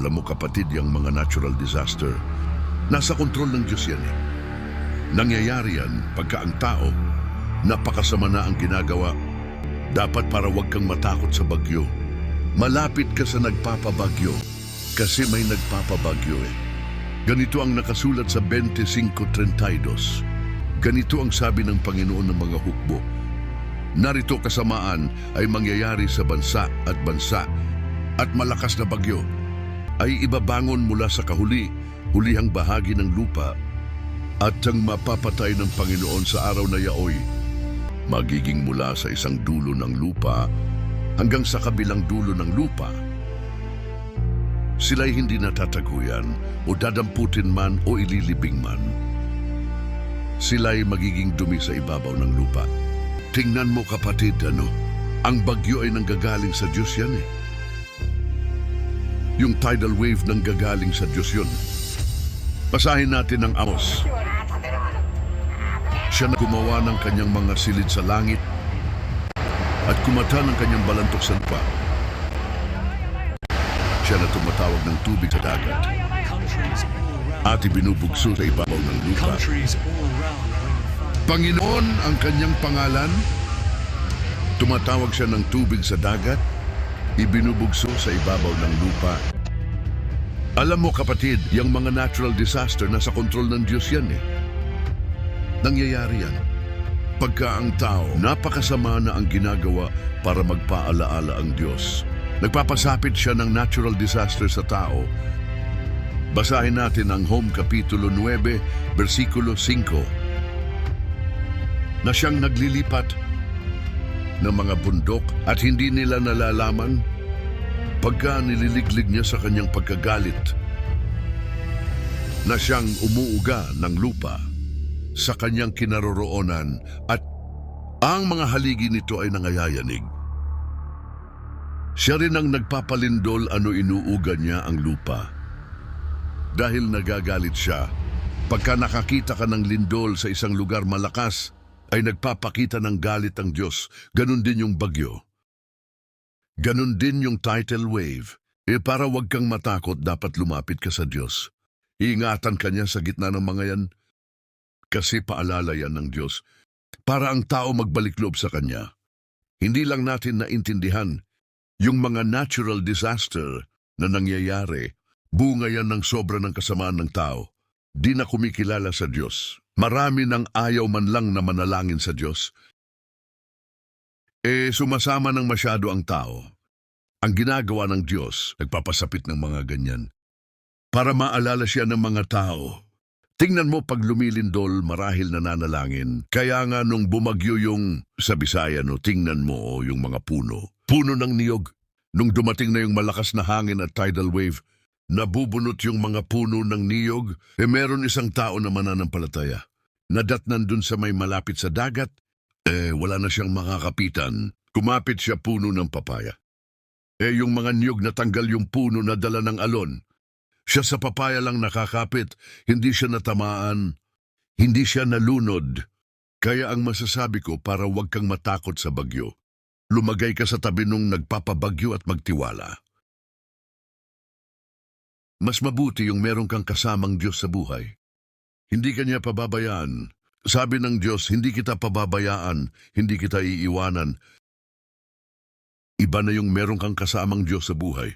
Alam mo kapatid, yung mga natural disaster, nasa kontrol ng Diyos yan eh. Nangyayari yan pagka ang tao, napakasama na ang ginagawa. Dapat para wag kang matakot sa bagyo. Malapit ka sa nagpapabagyo kasi may nagpapabagyo eh. Ganito ang nakasulat sa 25:32. Ganito ang sabi ng Panginoon ng mga hukbo. Narito kasamaan ay mangyayari sa bansa at malakas na bagyo ay ibabangon mula sa hulihang bahagi ng lupa at ang mapapatay ng Panginoon sa araw na yaoy. Magiging mula sa isang dulo ng lupa hanggang sa kabilang dulo ng lupa. Sila'y hindi natataguyan o dadamputin man o ililibing man. Sila'y magiging dumi sa ibabaw ng lupa. Tingnan mo kapatid, ang bagyo ay nanggagaling sa Diyos yan eh. Yung tidal wave nanggagaling sa Diyos yun. Basahin natin ang Amos. Siya na gumawa ng kanyang mga silid sa langit at kumata ng kanyang balantok sa lupa. Siya na tumatawag ng tubig sa dagat at ibinubugso sa ibabaw ng lupa. Panginoon ang kanyang pangalan. Tumatawag siya ng tubig sa dagat, ibinubugso sa ibabaw ng lupa. Alam mo kapatid, yung mga natural disaster nasa kontrol ng Diyos yan eh. Nangyayari yan pagka ang tao napakasama na ang ginagawa para magpaalaala ang Diyos. Nagpapasapit siya ng natural disaster sa tao. Basahin natin ang Hom Kapitulo 9, versikulo 5. Na siyang naglilipat ng mga bundok at hindi nila nalalaman pagka nililiglig niya sa kanyang pagkagalit. Na siyang umuuga ng lupa sa kanyang kinaroroonan at ang mga haligi nito ay nangayayanig. Siya rin ang nagpapalindol inuuga niya ang lupa. Dahil nagagalit siya, pagka nakakita ka ng lindol sa isang lugar malakas, ay nagpapakita ng galit ang Diyos. Ganon din yung bagyo. Ganon din yung tidal wave. Para wag kang matakot, dapat lumapit ka sa Diyos. Iingatan ka niya sa gitna ng mga yan. Kasi paalala yan ng Diyos. Para ang tao magbalik loob sa Kanya. Hindi lang natin naintindihan yung mga natural disaster na nangyayari. Bunga yan ng sobra ng kasamaan ng tao. Di na kumikilala sa Diyos. Marami nang ayaw man lang na manalangin sa Diyos. Sumasama ng masyado ang tao. Ang ginagawa ng Diyos, nagpapasapit ng mga ganyan. Para maalala siya ng mga tao. Tingnan mo pag lumilindol, marahil nananalangin. Kaya nga nung bumagyo yung sa Bisaya, tingnan mo yung mga puno. Puno ng niyog. Nung dumating na yung malakas na hangin at tidal wave, nabubunot yung mga puno ng niyog, meron isang tao na mananampalataya. Nadatnan dun sa may malapit sa dagat, wala na siyang makakapitan. Kumapit siya puno ng papaya. Yung mga niyog natanggal yung puno na dala ng alon. Siya sa papaya lang nakakapit, hindi siya natamaan, hindi siya nalunod. Kaya ang masasabi ko para wag kang matakot sa bagyo, lumagay ka sa tabi nung nagpapabagyo at magtiwala. Mas mabuti yung meron kang kasamang Diyos sa buhay. Hindi ka niya pababayaan. Sabi ng Diyos, hindi kita pababayaan, hindi kita iiwanan. Iba na yung meron kang kasamang Diyos sa buhay.